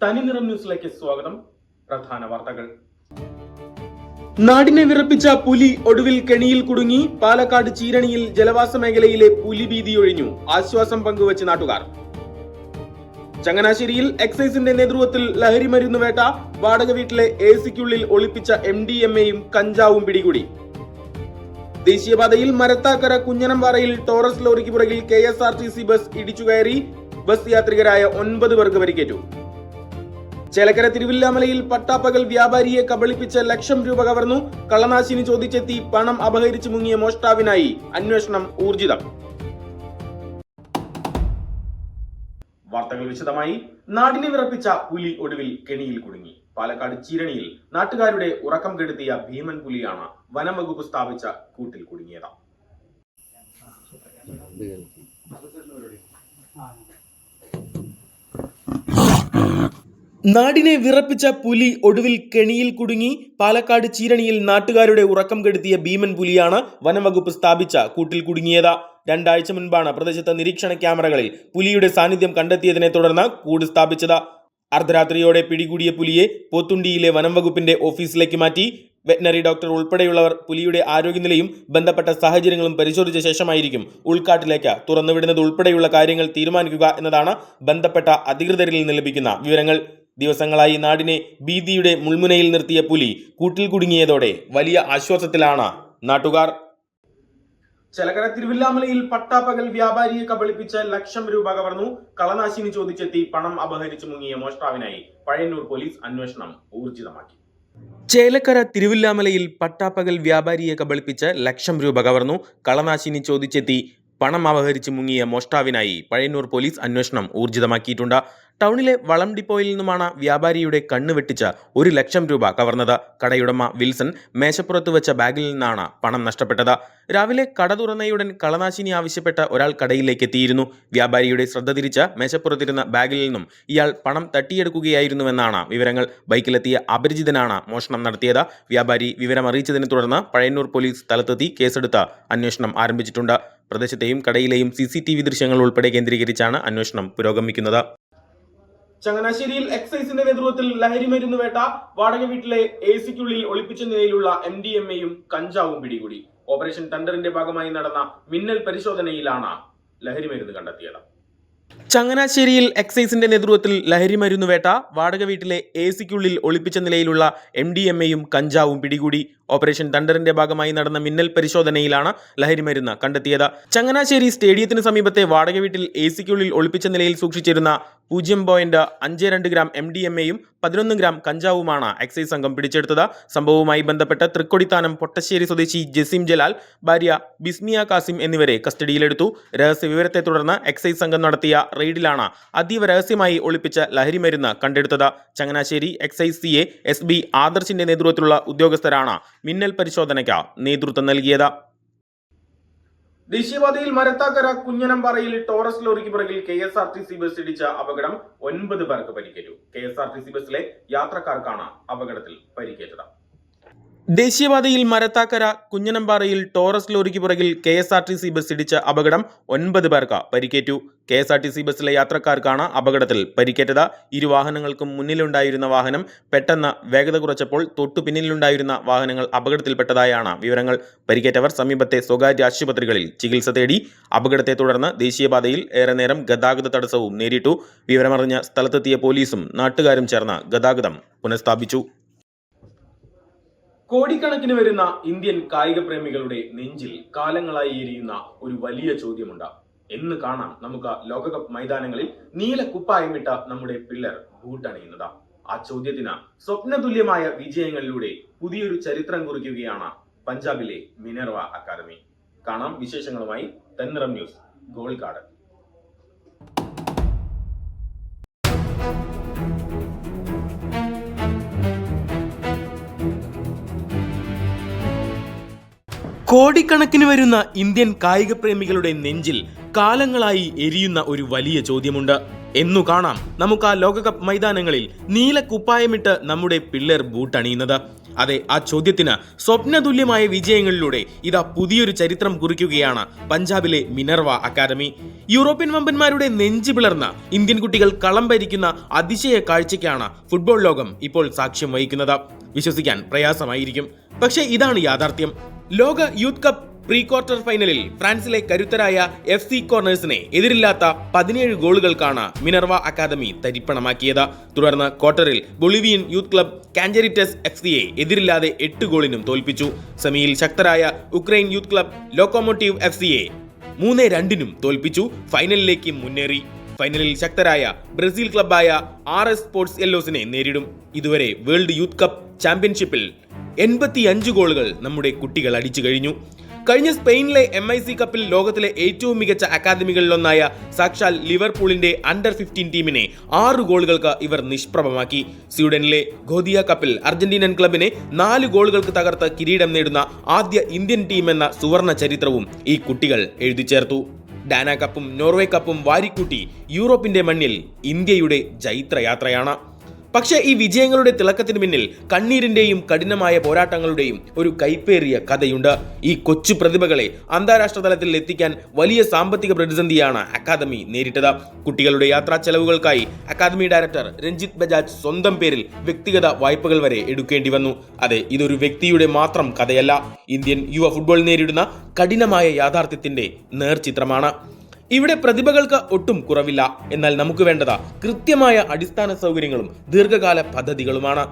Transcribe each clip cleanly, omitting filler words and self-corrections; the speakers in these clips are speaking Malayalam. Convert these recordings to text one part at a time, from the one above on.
തനിനിറം ന്യൂസിലേക്ക് സ്വാഗതം. പ്രധാന വാർത്തകൾ. നാടിനെ വിറപ്പിച്ച പുലി ഒടുവിൽ കെണിയിൽ കുടുങ്ങി. പാലക്കാട് ചീരണിയിൽ ജലവാസ മേഖലയിലെ പുലിഭീതി ഒഴിഞ്ഞു. ആശ്വാസം പങ്കുവച്ച് നാട്ടുകാർ. ചങ്ങനാശ്ശേരിയിൽ എക്സൈസിന്റെ നേതൃത്വത്തിൽ ലഹരി മരുന്ന് വേട്ട. വാടക വീട്ടിലെ എസിക്കുള്ളിൽ ഒളിപ്പിച്ച MDMAയും കഞ്ചാവും പിടികൂടി. ദേശീയപാതയിൽ മരത്താക്കര കുഞ്ഞനംപാറയിൽ ടോറസ് ലോറിക്ക് പുറകിൽ KSRTC ബസ് ഇടിച്ചുകയറി. ബസ് യാത്രികരായ 9 പേർക്ക് പരിക്കേറ്റു. ചേലക്കര തിരുവില്ലാമലയിൽ പട്ടാപ്പകൽ വ്യാപാരിയെ കബളിപ്പിച്ച ലക്ഷം രൂപ കവർന്നു. കള്ളനാശിനി ചോദിച്ചെത്തി പണം അപഹരിച്ചു മുങ്ങിയ മോഷ്ടാവിനായി അന്വേഷണം ഊർജിതം. വാർത്തകൾ വിശദമായി. നാടിനെ വിറപ്പിച്ച പുലി ഒടുവിൽ കെണിയിൽ കുടുങ്ങി. പാലക്കാട് ചീരണിയിൽ നാട്ടുകാരുടെ ഉറക്കം കെടുത്തിയ ഭീമൻ പുലിയാണ് വനം വകുപ്പ് സ്ഥാപിച്ച കൂട്ടിൽ കുടുങ്ങിയത്. നാടിനെ വിറപ്പിച്ച പുലി ഒടുവിൽ കെണിയിൽ കുടുങ്ങി. പാലക്കാട് ചീരണിയിൽ നാട്ടുകാരുടെ ഉറക്കം കെടുത്തിയ ഭീമൻ പുലിയാണ് വനംവകുപ്പ് സ്ഥാപിച്ച കൂട്ടിൽ കുടുങ്ങിയത്. 2 ആഴ്ച മുൻപാണ് പ്രദേശത്തെ നിരീക്ഷണ ക്യാമറകളിൽ പുലിയുടെ സാന്നിധ്യം കണ്ടെത്തിയതിനെ തുടർന്ന് കൂട് സ്ഥാപിച്ചത്. അർദ്ധരാത്രിയോടെ പിടികൂടിയ പുലിയെ പോത്തുണ്ടിയിലെ വനംവകുപ്പിന്റെ ഓഫീസിലേക്ക് മാറ്റി. വെറ്റിനറി ഡോക്ടർ ഉൾപ്പെടെയുള്ളവർ പുലിയുടെ ആരോഗ്യനിലയും ബന്ധപ്പെട്ട സാഹചര്യങ്ങളും പരിശോധിച്ച ശേഷമായിരിക്കും ഉൾക്കാട്ടിലേക്ക് തുറന്നുവിടുന്നത് ഉൾപ്പെടെയുള്ള കാര്യങ്ങൾ തീരുമാനിക്കുക എന്നതാണ് ബന്ധപ്പെട്ട അധികൃതരിൽ നിന്ന് ലഭിക്കുന്ന വിവരങ്ങൾ. ദിവസങ്ങളായി നാടിനെ ഭീതിയുടെ മുൾമുനയിൽ നിർത്തിയ പുലി കൂട്ടിൽ കുടുങ്ങിയതോടെ വലിയ ആശ്വാസത്തിലാണ് നാട്ടുകാർ. ചേലക്കര തിരുവില്ലാമലയിൽ പട്ടാപ്പകൽ വ്യാപാരിയെ കബളിപ്പിച്ച ലക്ഷം രൂപ കവർന്നു. കളനാശിനി ചോദിച്ചെത്തി പണം അപഹരിച്ചു മുങ്ങിയ മോഷ്ടാവിനായി പഴയന്നൂർ പോലീസ് അന്വേഷണം ഊർജിതമാക്കി. ചേലക്കര തിരുവില്ലാമലയിൽ പട്ടാപ്പകൽ വ്യാപാരിയെ കബളിപ്പിച്ച് ലക്ഷം രൂപ കവർന്നു. കളനാശിനി ചോദിച്ചെത്തി പണം അപഹരിച്ചു മുങ്ങിയ മോഷ്ടാവിനായി പഴയന്നൂർ പോലീസ് അന്വേഷണം ഊർജിതമാക്കിയിട്ടുണ്ട്. ടൗണിലെ വളം ഡിപ്പോയിൽ നിന്നുമാണ് വ്യാപാരിയുടെ കണ്ണ് വെട്ടിച്ച് 1 ലക്ഷം രൂപ കവർന്നത്. കടയുടമ വിൽസൺ മേശപ്പുറത്ത് വെച്ച ബാഗിൽ നിന്നാണ് പണം നഷ്ടപ്പെട്ടത്. രാവിലെ കട തുറന്നയുടൻ കളനാശിനി ആവശ്യപ്പെട്ട ഒരാൾ കടയിലേക്ക് എത്തിയിരുന്നു. വ്യാപാരിയുടെ ശ്രദ്ധ തിരിച്ച് മേശപ്പുറത്തിരുന്ന ബാഗിൽ നിന്നും ഇയാൾ പണം തട്ടിയെടുക്കുകയായിരുന്നുവെന്നാണ് വിവരങ്ങൾ. ബൈക്കിലെത്തിയ അപരിചിതനാണ് മോഷണം നടത്തിയത്. വ്യാപാരി വിവരമറിയിച്ചതിനെ തുടർന്ന് പഴയന്നൂർ പോലീസ് സ്ഥലത്തെത്തി കേസെടുത്ത് അന്വേഷണം ആരംഭിച്ചിട്ടുണ്ട്. പ്രദേശത്തെയും കടയിലെയും CCTV ദൃശ്യങ്ങൾ ഉൾപ്പെടെ കേന്ദ്രീകരിച്ചാണ് അന്വേഷണം പുരോഗമിക്കുന്നത്. ചങ്ങനാശ്ശേരിയിൽ എക്സൈസിന്റെ നേതൃത്വത്തിൽ ലഹരി മരുന്ന് വേട്ട. വാടക വീട്ടിലെ എസിക്കുള്ളിൽ ഒളിപ്പിച്ച നിലയിലുള്ള MDMAയും കഞ്ചാവും പിടികൂടി. ഓപ്പറേഷൻ തണ്ടറിന്റെ ഭാഗമായി നടന്ന മിന്നൽ പരിശോധനയിലാണ് ലഹരി മരുന്ന് കണ്ടെത്തിയത്. ചങ്ങനാശ്ശേരിയിൽ എക്സൈസിന്റെ നേതൃത്വത്തിൽ ലഹരി മരുന്ന് വേട്ട. വാടക വീട്ടിലെ എസിക്കുള്ളിൽ ഒളിപ്പിച്ച നിലയിലുള്ള MDMAയും കഞ്ചാവും പിടികൂടി. ഓപ്പറേഷൻ തണ്ടറിന്റെ ഭാഗമായി നടന്ന മിന്നൽ പരിശോധനയിലാണ് ലഹരി മരുന്ന് കണ്ടെത്തിയത്. ചങ്ങനാശ്ശേരി സ്റ്റേഡിയത്തിന് സമീപത്തെ വാടക വീട്ടിൽ എസിക്കുള്ളിൽ ഒളിപ്പിച്ച നിലയിൽ സൂക്ഷിച്ചിരുന്ന 0.52 ഗ്രാം MDMAയും 11 ഗ്രാം കഞ്ചാവുമാണ് എക്സൈസ് സംഘം പിടിച്ചെടുത്തത്. സംഭവവുമായി ബന്ധപ്പെട്ട് തൃക്കൊടിത്താനം പൊട്ടശ്ശേരി സ്വദേശി ജസീം ജലാൽ, ഭാര്യ ബിസ്മിയ കാസിം എന്നിവരെ കസ്റ്റഡിയിലെടുത്തു. രഹസ്യ വിവരത്തെ തുടർന്ന് എക്സൈസ് സംഘം നടത്തിയ റെയ്ഡിലാണ് അതീവ രഹസ്യമായി ഒളിപ്പിച്ച ലഹരി മരുന്ന് കണ്ടെടുത്തത്. ചങ്ങനാശ്ശേരി എക്സൈസ് CA SB ആദർശിന്റെ നേതൃത്വത്തിലുള്ള ഉദ്യോഗസ്ഥരാണ് മിന്നൽ പരിശോധനയ്ക്ക് നേതൃത്വം നൽകിയത്. ദേശീയപാതയിൽ മരത്താക്കര കുഞ്ഞനംപാറയിൽ ടോറസ് ലോറിക്ക് പുറകിൽ KSRTC ബസ് ഇടിച്ച അപകടം. 9 പേർക്ക് പരിക്കേറ്റു. KSRTC ബസ്സിലെ യാത്രക്കാർക്കാണ് അപകടത്തിൽ പരിക്കേറ്റത്. ദേശീയപാതയിൽ മരത്താക്കര കുഞ്ഞനംപാറയിൽ ടോറസ് ലോറിക്ക് പുറകിൽ KSRTC ബസ് ഇടിച്ച അപകടം. 9 പേർക്ക് പരിക്കേറ്റു. KSRTC ബസ്സിലെ യാത്രക്കാർക്കാണ് അപകടത്തിൽ പരിക്കേറ്റത്. 2 വാഹനങ്ങൾക്കും മുന്നിലുണ്ടായിരുന്ന വാഹനം പെട്ടെന്ന് വേഗത കുറച്ചപ്പോൾ തൊട്ടു പിന്നിലുണ്ടായിരുന്ന വാഹനങ്ങൾ അപകടത്തിൽപ്പെട്ടതായാണ് വിവരങ്ങൾ. പരിക്കേറ്റവർ സമീപത്തെ സ്വകാര്യ ആശുപത്രികളിൽ ചികിത്സ തേടി. അപകടത്തെ തുടർന്ന് ദേശീയപാതയിൽ ഏറെ നേരം ഗതാഗത തടസ്സവും നേരിട്ടു. വിവരമറിഞ്ഞ് സ്ഥലത്തെത്തിയ പോലീസും നാട്ടുകാരും ചേർന്ന് ഗതാഗതം പുനഃസ്ഥാപിച്ചു. കോടിക്കണക്കിന് വരുന്ന ഇന്ത്യൻ കായിക പ്രേമികളുടെ നെഞ്ചിൽ കാലങ്ങളായി എരിയുന്ന ഒരു വലിയ ചോദ്യമുണ്ട്. എന്ന് കാണാം നമുക്ക് ലോകകപ്പ് മൈതാനങ്ങളിൽ നീല കുപ്പായമിട്ട നമ്മുടെ പിള്ളേർ ബൂട്ടണിയുന്നത്? ആ ചോദ്യത്തിന് സ്വപ്നതുല്യമായ വിജയങ്ങളിലൂടെ പുതിയൊരു ചരിത്രം കുറിക്കുകയാണ് പഞ്ചാബിലെ മിനർവ അക്കാദമി. കാണാം വിശേഷങ്ങളുമായി തന്നിറം ന്യൂസ് ഗോൾക്കാട്. കോടിക്കണക്കിന് വരുന്ന ഇന്ത്യൻ കായിക പ്രേമികളുടെ നെഞ്ചിൽ കാലങ്ങളായി എരിയുന്ന ഒരു വലിയ ചോദ്യമുണ്ട്. എന്നു കാണാം നമുക്ക് ആ ലോകകപ്പ് മൈതാനങ്ങളിൽ നീല കുപ്പായമിട്ട് നമ്മുടെ പിള്ളേർ ബൂട്ടണിയുന്നത്? അതെ, ആ ചോദ്യത്തിന് സ്വപ്നതുല്യമായ വിജയങ്ങളിലൂടെ ഇതാ പുതിയൊരു ചരിത്രം കുറിക്കുകയാണ് പഞ്ചാബിലെ മിനർവ അക്കാദമി. യൂറോപ്യൻ വമ്പന്മാരുടെ നെഞ്ചു പിളർന്ന ഇന്ത്യൻ കുട്ടികൾ കളം ഭരിക്കുന്ന അതിശയ കാഴ്ചയ്ക്കാണ് ഫുട്ബോൾ ലോകം ഇപ്പോൾ സാക്ഷ്യം വഹിക്കുന്നത്. വിശ്വസിക്കാൻ പ്രയാസമായിരിക്കും, പക്ഷേ ഇതാണ് യാഥാർത്ഥ്യം. ലോക യൂത്ത് കപ്പ് പ്രീ ക്വാർട്ടർ ഫൈനലിൽ ഫ്രാൻസിലെ കരുത്തരായ FC കോർണേഴ്സിനെ എതിരില്ലാത്ത 17 ഗോളുകൾക്കാണ് മിനർവ അക്കാദമി തരിപ്പണമാക്കിയത്. തുടർന്ന് ക്വാർട്ടറിൽ ബൊളിവിയൻ യൂത്ത് ക്ലബ് കാഞ്ചരിറ്റസ് FCയെ എതിരില്ലാതെ 8 ഗോളിനും തോൽപ്പിച്ചു. സെമിയിൽ ശക്തരായ ഉക്രൈൻ യൂത്ത് ക്ലബ് ലോക്കോമോട്ടീവ് FCയെ 3-2 തോൽപ്പിച്ചു ഫൈനലിലേക്ക് മുന്നേറി. ഫൈനലിൽ ശക്തരായ ബ്രസീൽ ക്ലബായ RS സ്പോർട്സ് യെല്ലോസിനെ നേരിടും. ഇതുവരെ വേൾഡ് യൂത്ത് കപ്പ് ചാമ്പ്യൻഷിപ്പിൽ 85 ഗോളുകൾ നമ്മുടെ കുട്ടികൾ അടിച്ചു കഴിഞ്ഞു. കഴിഞ്ഞ സ്പെയിനിലെ MIC കപ്പിൽ ലോകത്തിലെ ഏറ്റവും മികച്ച അക്കാദമികളിലൊന്നായ സാക്ഷാൽ ലിവർപൂളിന്റെ അണ്ടർ 15 ടീമിനെ 6 ഗോളുകൾക്ക് ഇവർ നിഷ്പ്രഭമാക്കി. സ്വീഡനിലെ ഗോദിയ കപ്പിൽ അർജന്റീനൻ ക്ലബിനെ 4 ഗോളുകൾക്ക് തകർത്ത് കിരീടം നേടുന്ന ആദ്യ ഇന്ത്യൻ ടീം എന്ന സുവർണ ചരിത്രവും ഈ കുട്ടികൾ എഴുതി ചേർത്തു. ഡാന കപ്പും നോർവേ കപ്പും വാരിക്കൂട്ടി യൂറോപ്പിന്റെ മണ്ണിൽ ഇന്ത്യയുടെ ജൈത്രയാത്രയാണ്. പക്ഷേ ഈ വിജയങ്ങളുടെ തിളക്കത്തിന് പിന്നിൽ കണ്ണീരിന്റെയും കഠിനമായ പോരാട്ടങ്ങളുടെയും ഒരു കൈപ്പേറിയ കഥയുണ്ട്. ഈ കൊച്ചു പ്രതിഭകളെ അന്താരാഷ്ട്ര തലത്തിൽ എത്തിക്കാൻ വലിയ സാമ്പത്തിക പ്രതിസന്ധിയാണ് അക്കാദമി നേരിട്ടത്. കുട്ടികളുടെ യാത്രാ ചെലവുകൾക്കായി അക്കാദമി ഡയറക്ടർ രഞ്ജിത്ത് ബജാജ് സ്വന്തം പേരിൽ വ്യക്തിഗത വായ്പകൾ വരെ എടുക്കേണ്ടി വന്നു. അതെ, ഇതൊരു വ്യക്തിയുടെ മാത്രം കഥയല്ല, ഇന്ത്യൻ യുവ ഫുട്ബോൾ നേരിടുന്ന കഠിനമായ യാഥാർത്ഥ്യത്തിന്റെ നേർചിത്രമാണ്. ഇവിടെ പ്രതിഭകൾക്ക് ഒട്ടും കുറവില്ല. എന്നാൽ നമുക്ക് വേണ്ടത് കൃത്യമായ അടിസ്ഥാന സൗകര്യങ്ങളും ദീർഘകാല പദ്ധതികളുമാണ്.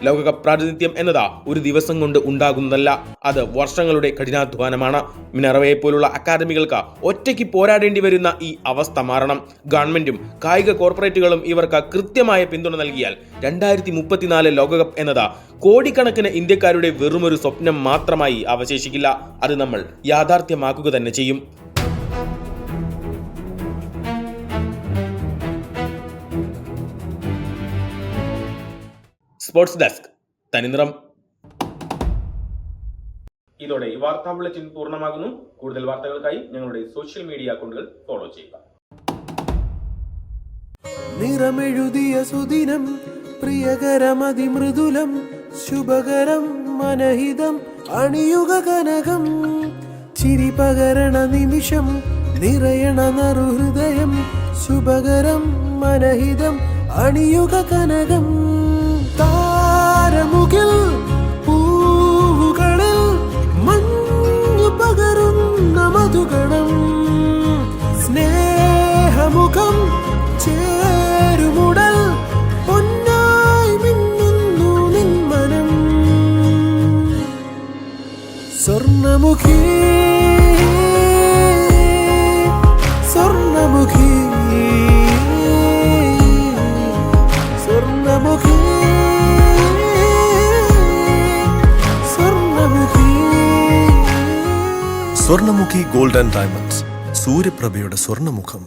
ലോകകപ്പ് പ്രാതിനിധ്യം എന്നത് ഒരു ദിവസം കൊണ്ട് ഉണ്ടാകുന്നതല്ല, അത് വർഷങ്ങളുടെ കഠിനാധ്വാനമാണ്. മിനർവയെ പോലുള്ള അക്കാദമികൾക്ക് ഒറ്റയ്ക്ക് പോരാടേണ്ടി വരുന്ന ഈ അവസ്ഥ മാറണം. ഗവൺമെന്റും കായിക കോർപ്പറേറ്റുകളും ഇവർക്ക് കൃത്യമായ പിന്തുണ നൽകിയാൽ 2034 ലോകകപ്പ് എന്നത് കോടിക്കണക്കിന് ഇന്ത്യക്കാരുടെ വെറുമൊരു സ്വപ്നം മാത്രമായി അവശേഷിക്കില്ല. അത് നമ്മൾ യാഥാർത്ഥ്യമാക്കുക തന്നെ ചെയ്യും. സ്പോർട്സ് ഡെസ്ക്, തനിനിറം. ഇതോടെ ഈ വാർത്താ ബുള്ളറ്റിൻ പൂർണ്ണമാകുന്നു. കൂടുതൽ വാർത്തകൾക്കായി ഞങ്ങളുടെ സോഷ്യൽ മീഡിയ അക്കൗണ്ടുകൾ ഫോളോ ചെയ്യുക. നിറമെഴുതിയ സുദിനം, പ്രിയകരമതിമൃദുലം, ശുഭകരം മനഹിതം, അണിയുക കനകം, ചിരി പകരണ നിമിഷം, നിറയണ നറുഹൃദയം, ശുഭകരം മനഹിതം, അണിയുക കനകം. താരമുകിൽ പൂവുകളിൽ മഞ്ഞു പകരുന്ന മധുഗണം, സ്നേഹമുഖം ചേരുമുടൽ പൊന്നായി മിന്നുന്നു നിൻ മനം. സ്വർണ്ണമുഖി സ്വർണ്ണമുഖി സ്വർണ്ണമുഖി സ്വർണ്ണമുഖി ഗോൾഡ് ആൻഡ് ഡയമണ്ട്സ്, സൂര്യപ്രഭയുടെ സ്വർണ്ണമുഖം.